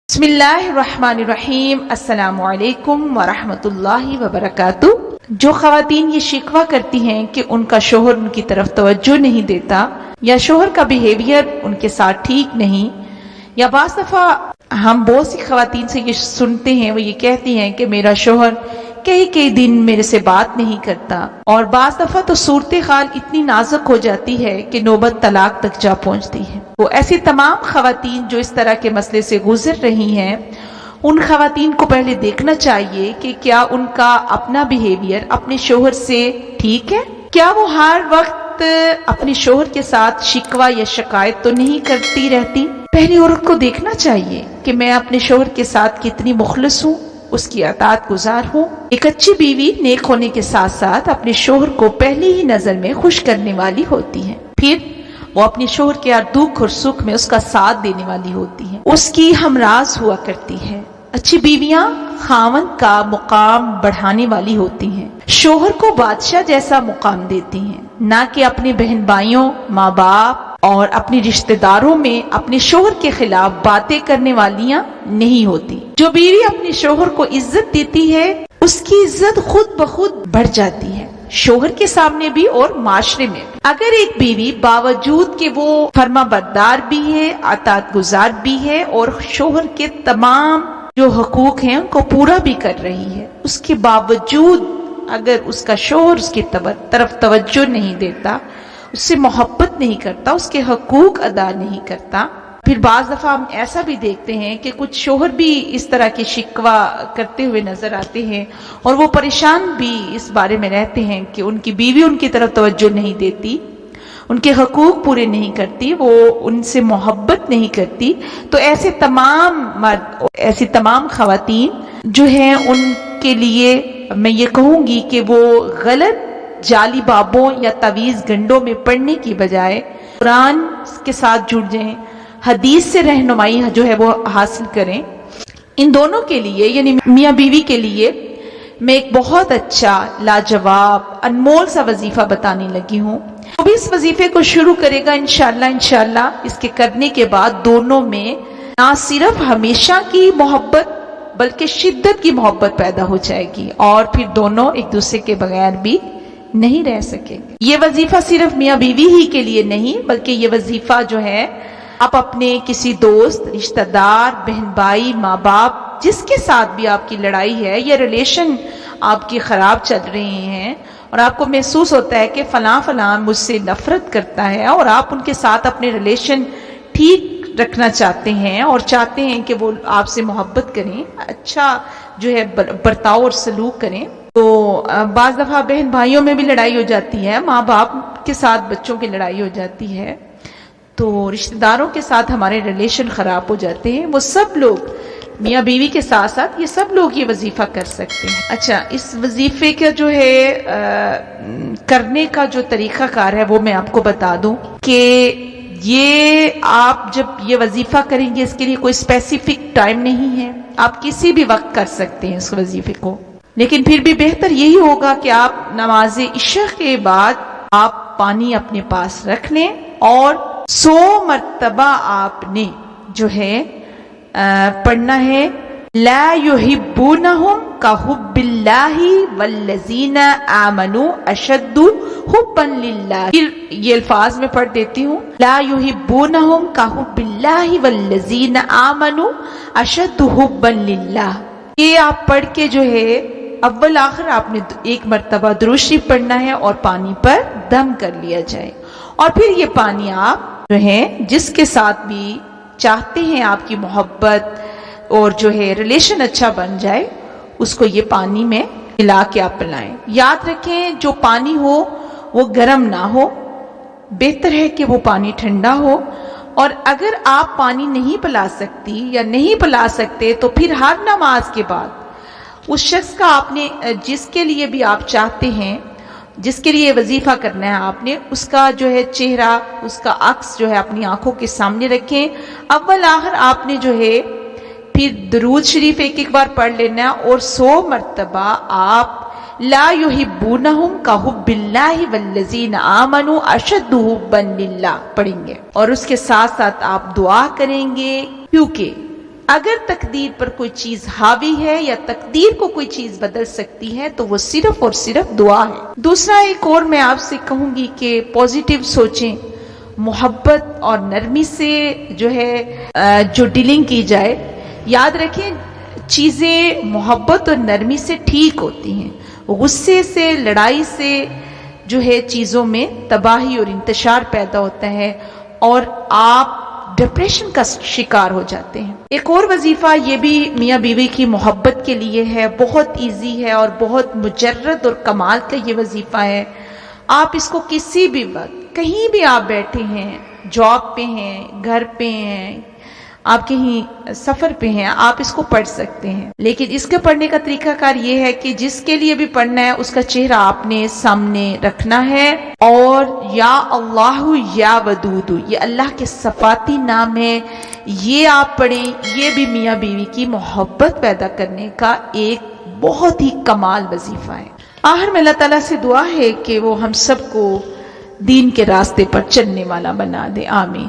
बिस्मिल्लाहिर्रहमानिर्रहीम। अस्सलामु अलैकुम वरहमतुल्लाहि वबरकातु। जो ख़वातीन ये शिकवा करती हैं कि उनका शोहर उनकी तरफ तवज्जो नहीं देता या शोहर का बिहेवियर उनके साथ ठीक नहीं, या बाज़ दफ़ा हम बहुत सी ख़वातीन से ये सुनते हैं, वो ये कहती हैं कि मेरा शोहर कई दिन मेरे से बात नहीं करता, और बाज़ दफ़ा तो सूरत हाल इतनी नाजुक हो जाती है कि नौबत तलाक तक जा पहुंचती है। तो ऐसी तमाम ख़वातीन जो इस तरह के मसले से गुजर रही हैं, उन ख़वातीन को पहले देखना चाहिए कि क्या उनका अपना बिहेवियर अपने शोहर से ठीक है, क्या वो हर वक्त अपने शोहर के साथ शिकवा या शिकायत तो नहीं करती रहती। पहली औरत को देखना चाहिए कि मैं अपने शोहर के साथ कितनी मुखलिस हूँ, उसकी अतात गुजार हूँ। एक अच्छी बीवी नेक होने के साथ साथ अपने शोहर को पहली ही नजर में खुश करने वाली होती है, फिर वो अपने शोहर के हर दुख और सुख में उसका साथ देने वाली होती है, उसकी हमराज हुआ करती है। अच्छी बीवियां खावंद का मुकाम बढ़ाने वाली होती हैं, शोहर को बादशाह जैसा मुकाम देती हैं, ना कि अपने बहन भाइयों, माँ बाप और अपने रिश्तेदारों में अपने शोहर के खिलाफ बातें करने वालियां नहीं होती। जो बीवी अपने शोहर को इज्जत देती है, उसकी इज्जत खुद ब खुद बढ़ जाती है, शोहर के सामने भी और माशरे में भी। अगर एक बीवी बावजूद कि वो फर्माबरदार भी है, अतात गुजार भी है और शोहर के तमाम जो हकूक हैं उनको पूरा भी कर रही है, उसके बावजूद अगर उसका शोहर उसकी तरफ तवज्जो नहीं देता, उससे मोहब्बत नहीं करता, उसके हकूक अदा नहीं करता, फिर बाज़ दफ़ा हम ऐसा भी देखते हैं कि कुछ शोहर भी इस तरह के शिकवा करते हुए नजर आते हैं और वो परेशान भी इस बारे में रहते हैं कि उनकी बीवी उनकी तरफ तवज्जो नहीं देती, उनके हकूक पूरे नहीं करती, वो उनसे मोहब्बत नहीं करती। तो ऐसे तमाम मर्द, ऐसी तमाम ख़वातीन जो हैं, उनके लिए मैं ये कहूँगी कि वो गलत जाली बाबों या तवीज़ गंडों में पड़ने की बजाय कुरान के साथ जुड़ जाएं, हदीस से रहनुमाई जो है वो हासिल करें। इन दोनों के लिए यानी मियाँ बीवी के लिए मैं एक बहुत अच्छा लाजवाब अनमोल सा वजीफा बताने लगी हूँ। तो भी इस वजीफे को शुरू करेगा इंशाअल्लाह इसके करने के बाद दोनों में ना सिर्फ हमेशा की मोहब्बत बल्कि शिद्दत की मोहब्बत पैदा हो जाएगी और फिर दोनों एक दूसरे के बगैर भी नहीं रह सकेंगे। ये वजीफा सिर्फ मियाँ बीवी ही के लिए नहीं, बल्कि ये वजीफा जो है आप अपने किसी दोस्त, रिश्तेदार, बहन भाई, माँ बाप, जिसके साथ भी आपकी लड़ाई है या रिलेशन आपकी खराब चल रहे हैं और आपको महसूस होता है कि फलां मुझसे नफरत करता है और आप उनके साथ अपने रिलेशन ठीक रखना चाहते हैं और चाहते हैं कि वो आपसे मोहब्बत करें, अच्छा जो है बर्ताव और सलूक करें। तो बाज़ दफ़ा बहन भाइयों में भी लड़ाई हो जाती है, माँ बाप के साथ बच्चों की लड़ाई हो जाती है, तो रिश्तेदारों के साथ हमारे रिलेशन ख़राब हो जाते हैं। वो सब लोग मियाँ बीवी के साथ साथ ये सब लोग ये वजीफ़ा कर सकते हैं। अच्छा, इस वजीफ़े का जो है करने का जो तरीक़ाकार है वो मैं आपको बता दूं कि ये आप जब ये वजीफ़ा करेंगे, इसके लिए कोई स्पेसिफिक टाइम नहीं है, आप किसी भी वक्त कर सकते हैं इस वजीफ़े को, लेकिन फिर भी बेहतर यही होगा कि आप नमाज इशा के बाद आप पानी अपने पास रख लें और 100 मर्तबा आपने जो है पढ़ना है, ला युहिब्बूनहुम का हुब्बिल्लाहि वल्लज़ीना आमनू अशद्दु हुब्बन लिल्लाह। ये अल्फाज में पढ़ देती हूँ, ला युहिब्बूनहुम का हुब्बिल्लाहि वल्लज़ीना आमनू अशद्दु हुब्बन लिल्लाह। ये आप पढ़ के जो है अव्वल आखिर आपने एक मर्तबा दुरूद शरीफ पढ़ना है और पानी पर दम कर लिया जाए, और फिर ये पानी आप जो है जिसके साथ भी चाहते हैं आपकी मोहब्बत और जो है रिलेशन अच्छा बन जाए, उसको ये पानी में मिला के आप पिलाएं। याद रखें जो पानी हो वो गर्म ना हो, बेहतर है कि वो पानी ठंडा हो, और अगर आप पानी नहीं पिला सकती या नहीं पिला सकते तो फिर हर नमाज के बाद उस शख्स का आपने जिसके लिए भी आप चाहते हैं, जिसके लिए वजीफा करना है आपने, उसका जो है चेहरा, उसका अक्स जो है अपनी आंखों के सामने रखें। अव्वल आखिर आपने जो है फिर दुरूद शरीफ एक बार पढ़ लेना और 100 मर्तबा आप ला युहिब्बूनहुम का हुब्बिल्लाहि वल्लज़ीना आमनू अशद्दु हुब्बन लिल्लाह पढ़ेंगे, और उसके साथ साथ आप दुआ करेंगे, क्योंकि اگر تقدیر پر کوئی چیز حاوی ہے یا تقدیر کو کوئی چیز بدل سکتی ہے تو وہ صرف اور صرف دعا ہے۔ دوسرا ایک اور میں آپ سے کہوں گی کہ پازیٹیو سوچیں، محبت اور نرمی سے جو ڈیلنگ کی جائے، یاد رکھیں چیزیں محبت اور نرمی سے ٹھیک ہوتی ہیں، غصے سے، لڑائی سے چیزوں میں تباہی اور انتشار پیدا ہوتا ہے اور آپ ڈپریشن کا شکار ہو جاتے ہیں۔ ایک اور وظیفہ یہ بھی میاں بیوی کی محبت کے لیے ہے، بہت ایزی ہے اور بہت مجرد اور کمال کا یہ وظیفہ ہے۔ آپ اس کو کسی بھی وقت کہیں بھی آپ بیٹھے ہیں، جاب پہ ہیں، گھر پہ ہیں، آپ کہیں سفر پہ ہیں، آپ اس کو پڑھ سکتے ہیں، لیکن اس کے پڑھنے کا طریقہ کار یہ ہے کہ جس کے لیے بھی پڑھنا ہے اس کا چہرہ آپ نے سامنے رکھنا ہے اور یا اللہ یا ودود، یہ اللہ کے صفاتی نام ہے، یہ آپ پڑھیں۔ یہ بھی میاں بیوی کی محبت پیدا کرنے کا ایک بہت ہی کمال وظیفہ ہے۔ آخر میں اللہ تعالیٰ سے دعا ہے کہ وہ ہم سب کو دین کے راستے پر چلنے والا بنا دے، آمین۔